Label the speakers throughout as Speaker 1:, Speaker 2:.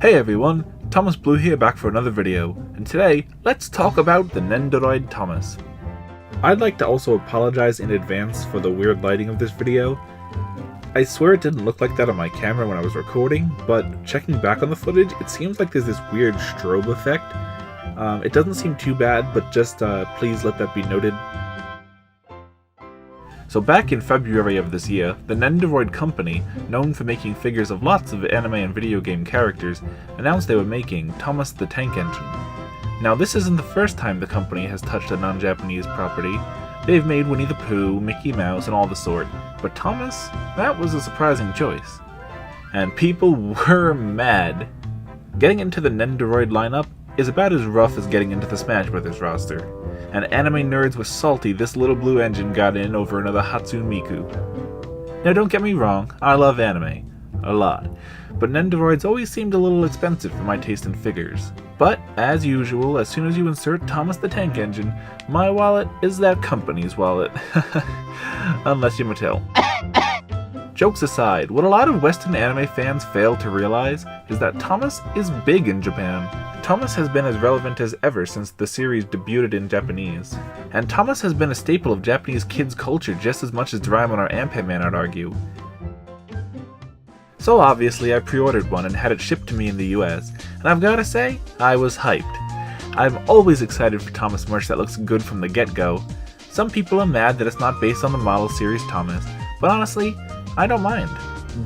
Speaker 1: Hey everyone, Thomas Blue here back for another video, and today, let's talk about the Nendoroid Thomas. I'd like to also apologize in advance for the weird lighting of this video. I swear it didn't look like that on my camera when I was recording, but checking back on the footage, it seems like there's this weird strobe effect. It doesn't seem too bad, but just please let that be noted. So back in February of this year, the Nendoroid company, known for making figures of lots of anime and video game characters, announced they were making Thomas the Tank Engine. Now this isn't the first time the company has touched a non-Japanese property. They've made Winnie the Pooh, Mickey Mouse, and all the sort, but Thomas, that was a surprising choice. And people were mad. Getting into the Nendoroid lineup is about as rough as getting into the Smash Bros. Roster. And anime nerds were salty this little blue engine got in over another Hatsune Miku. Now don't get me wrong, I love anime. A lot. But Nendoroids always seemed a little expensive for my taste in figures. But, as usual, as soon as you insert Thomas the Tank Engine, my wallet is that company's wallet. Unless you're Mattel. Jokes aside, what a lot of Western anime fans fail to realize is that Thomas is big in Japan. Thomas has been as relevant as ever since the series debuted in Japanese. And Thomas has been a staple of Japanese kids' culture just as much as Doraemon or Anpanman I'd argue. So obviously I pre-ordered one and had it shipped to me in the US, and I've gotta say, I was hyped. I'm always excited for Thomas merch that looks good from the get-go. Some people are mad that it's not based on the model series Thomas, but honestly, I don't mind.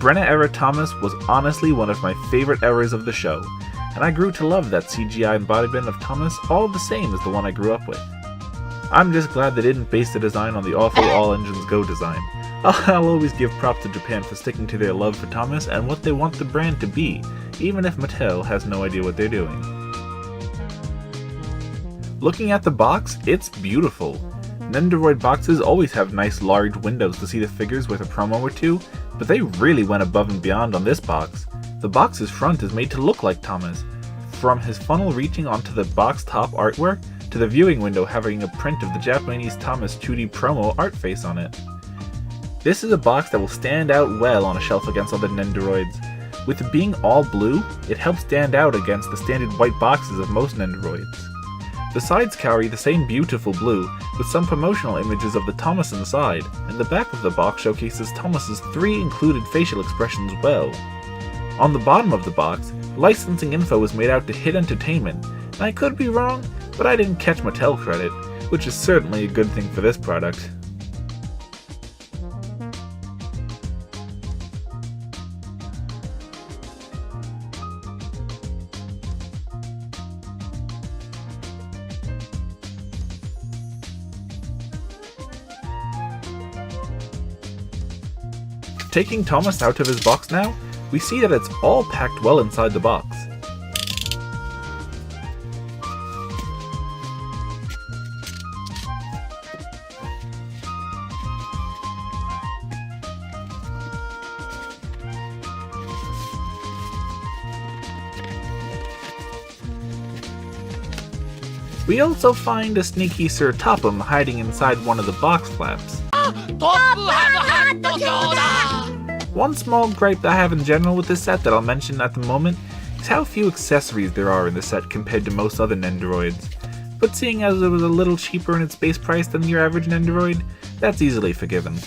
Speaker 1: Brenner-era Thomas was honestly one of my favorite eras of the show, and I grew to love that CGI embodiment of Thomas all the same as the one I grew up with. I'm just glad they didn't base the design on the awful All Engines Go design. I'll always give props to Japan for sticking to their love for Thomas and what they want the brand to be, even if Mattel has no idea what they're doing. Looking at the box, it's beautiful. Nendoroid boxes always have nice large windows to see the figures with a promo or two, but they really went above and beyond on this box. The box's front is made to look like Thomas, from his funnel reaching onto the box top artwork to the viewing window having a print of the Japanese Thomas 2D promo art face on it. This is a box that will stand out well on a shelf against other Nendoroids. With it being all blue, it helps stand out against the standard white boxes of most Nendoroids. The sides carry the same beautiful blue, with some promotional images of the Thomas inside, and the back of the box showcases Thomas's 3 included facial expressions well. On the bottom of the box, licensing info was made out to Hit Entertainment, and I could be wrong, but I didn't catch Mattel credit, which is certainly a good thing for this product. Taking Thomas out of his box now, we see that it's all packed well inside the box. We also find a sneaky Sir Topham hiding inside one of the box flaps. One small gripe that I have in general with this set that I'll mention at the moment is how few accessories there are in the set compared to most other Nendoroids. But seeing as it was a little cheaper in its base price than your average Nendoroid, that's easily forgiven.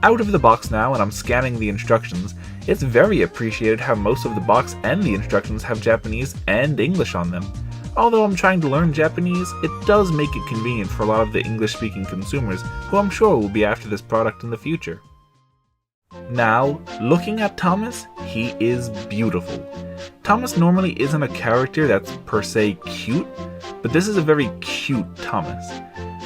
Speaker 1: Out of the box now, and I'm scanning the instructions, it's very appreciated how most of the box and the instructions have Japanese and English on them. Although I'm trying to learn Japanese, it does make it convenient for a lot of the English-speaking consumers who I'm sure will be after this product in the future. Now, looking at Thomas, he is beautiful. Thomas normally isn't a character that's per se cute, but this is a very cute Thomas.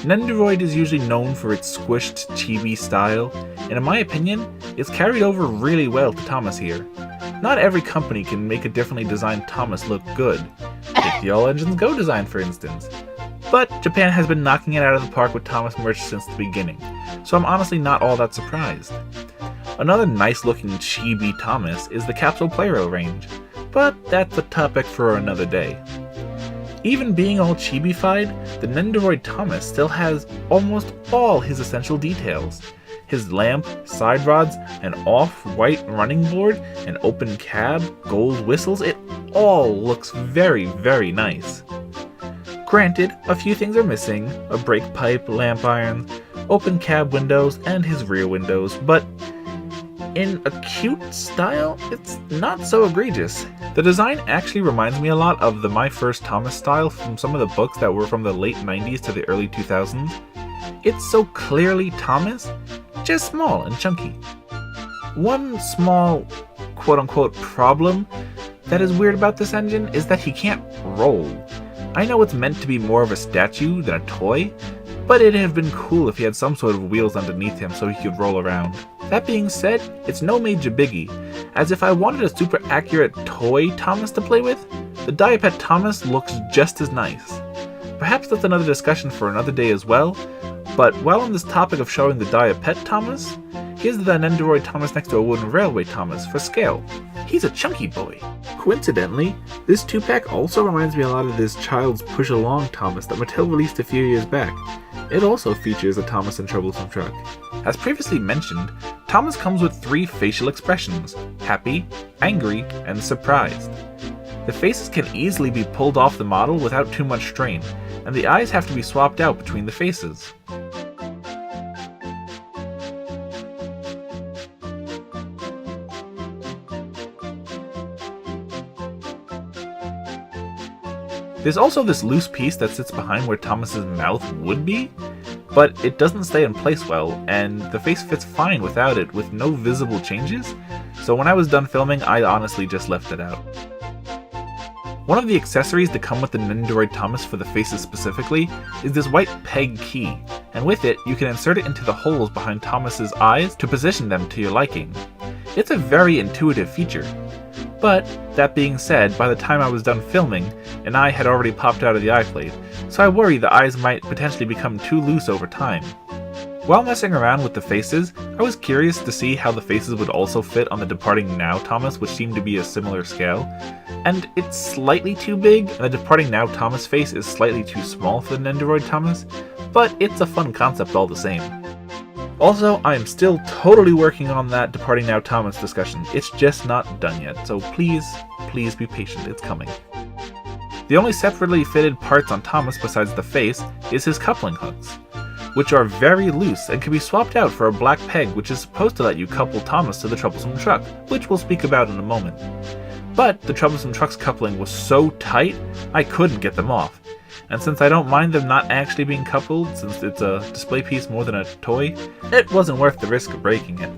Speaker 1: Nendoroid is usually known for its squished chibi style, and in my opinion, it's carried over really well to Thomas here. Not every company can make a differently designed Thomas look good. Take the All Engines Go design for instance. But Japan has been knocking it out of the park with Thomas merch since the beginning, so I'm honestly not all that surprised. Another nice looking chibi Thomas is the Capsule Playro range, but that's a topic for another day. Even being all chibi-fied, the Nendoroid Thomas still has almost all his essential details. His lamp, side rods, an off-white running board, an open cab, gold whistles, it all looks very, very nice. Granted, a few things are missing, a brake pipe, lamp irons, open cab windows, and his rear windows, but in a cute style, it's not so egregious. The design actually reminds me a lot of the My First Thomas style from some of the books that were from the late 90s to the early 2000s. It's so clearly Thomas, just small and chunky. One small quote-unquote problem that is weird about this engine is that he can't roll. I know it's meant to be more of a statue than a toy, but it'd have been cool if he had some sort of wheels underneath him so he could roll around. That being said, it's no major biggie, as if I wanted a super accurate toy Thomas to play with, the Diapet Thomas looks just as nice. Perhaps that's another discussion for another day as well, but while on this topic of showing the Diapet Thomas, here's the Nendoroid Thomas next to a wooden railway Thomas for scale. He's a chunky boy. Coincidentally, this 2-pack also reminds me a lot of this Child's Push Along Thomas that Mattel released a few years back. It also features a Thomas and Troublesome truck. As previously mentioned, Thomas comes with 3 facial expressions: happy, angry, and surprised. The faces can easily be pulled off the model without too much strain, and the eyes have to be swapped out between the faces. There's also this loose piece that sits behind where Thomas's mouth would be, but it doesn't stay in place well, and the face fits fine without it with no visible changes, so when I was done filming, I honestly just left it out. One of the accessories that come with the Nendoroid Thomas for the faces specifically is this white peg key, and with it, you can insert it into the holes behind Thomas's eyes to position them to your liking. It's a very intuitive feature. But, that being said, by the time I was done filming, an eye had already popped out of the eye plate, so I worry the eyes might potentially become too loose over time. While messing around with the faces, I was curious to see how the faces would also fit on the Departing Now Thomas, which seemed to be a similar scale. And it's slightly too big, and the Departing Now Thomas face is slightly too small for the Nendoroid Thomas, but it's a fun concept all the same. Also, I am still totally working on that Departing Now Thomas discussion. It's just not done yet, so please be patient, it's coming. The only separately fitted parts on Thomas besides the face is his coupling hooks, which are very loose and can be swapped out for a black peg which is supposed to let you couple Thomas to the Troublesome truck, which we'll speak about in a moment. But the Troublesome truck's coupling was so tight, I couldn't get them off. And since I don't mind them not actually being coupled, since it's a display piece more than a toy, it wasn't worth the risk of breaking it.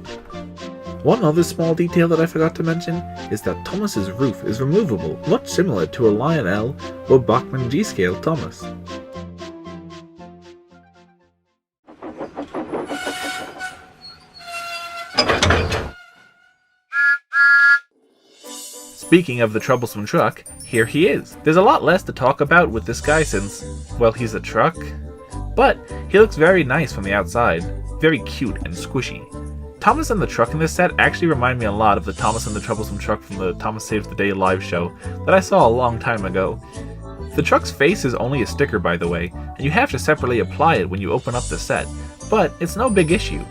Speaker 1: One other small detail that I forgot to mention is that Thomas's roof is removable, much similar to a Lionel or Bachmann G-scale Thomas. Speaking of the Troublesome truck, here he is. There's a lot less to talk about with this guy since, well, he's a truck. But he looks very nice from the outside, very cute and squishy. Thomas and the truck in this set actually remind me a lot of the Thomas and the Troublesome truck from the Thomas Saves the Day live show that I saw a long time ago. The truck's face is only a sticker, by the way, and you have to separately apply it when you open up the set, but it's no big issue.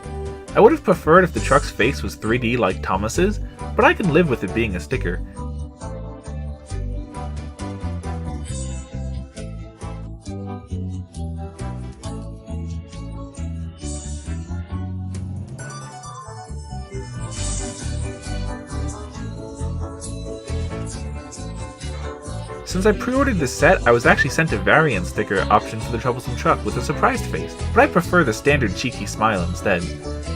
Speaker 1: I would have preferred if the truck's face was 3D like Thomas's, but I can live with it being a sticker. Since I pre-ordered this set, I was actually sent a variant sticker option for the Troublesome truck with a surprised face, but I prefer the standard cheeky smile instead.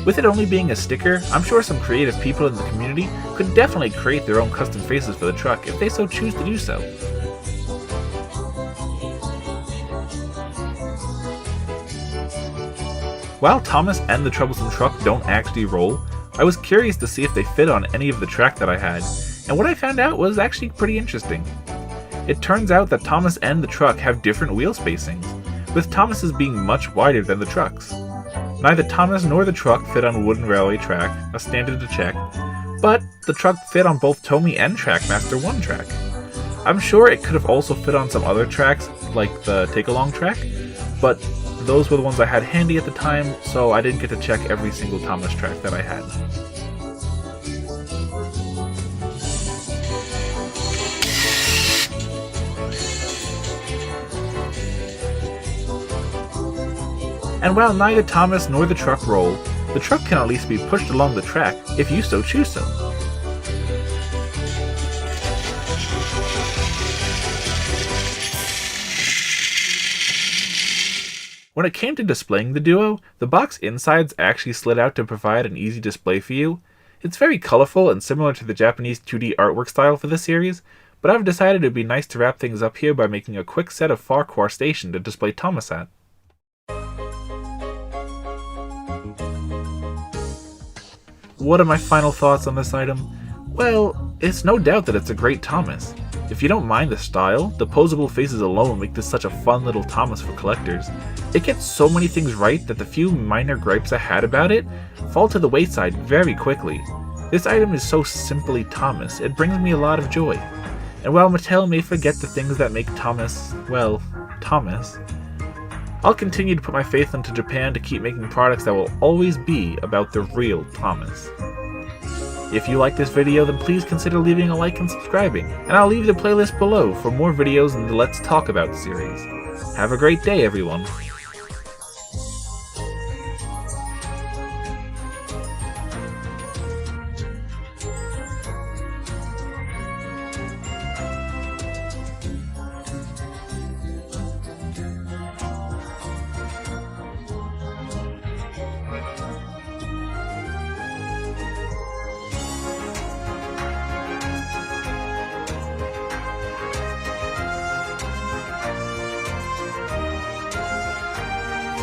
Speaker 1: With it only being a sticker, I'm sure some creative people in the community could definitely create their own custom faces for the truck if they so choose to do so. While Thomas and the Troublesome truck don't actually roll, I was curious to see if they fit on any of the track that I had, and what I found out was actually pretty interesting. It turns out that Thomas and the truck have different wheel spacings, with Thomas's being much wider than the truck's. Neither Thomas nor the truck fit on wooden railway track, a standard to check, but the truck fit on both Tomy and Trackmaster 1 track. I'm sure it could have also fit on some other tracks, like the take-along track, but those were the ones I had handy at the time, so I didn't get to check every single Thomas track that I had. And while neither Thomas nor the truck roll, the truck can at least be pushed along the track if you so choose so. When it came to displaying the duo, the box insides actually slid out to provide an easy display for you. It's very colorful and similar to the Japanese 2D artwork style for this series, but I've decided it would be nice to wrap things up here by making a quick set of Farquhar Station to display Thomas at. What are my final thoughts on this item? Well, it's no doubt that it's a great Thomas. If you don't mind the style, the posable faces alone make this such a fun little Thomas for collectors. It gets so many things right that the few minor gripes I had about it fall to the wayside very quickly. This item is so simply Thomas, it brings me a lot of joy. And while Mattel may forget the things that make Thomas, well, Thomas, I'll continue to put my faith into Japan to keep making products that will always be about the real Thomas. If you like this video, then please consider leaving a like and subscribing, and I'll leave the playlist below for more videos in the Let's Talk About series. Have a great day, everyone!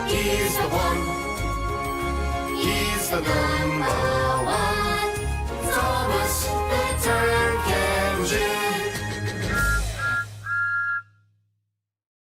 Speaker 2: He's the one. He's the number one.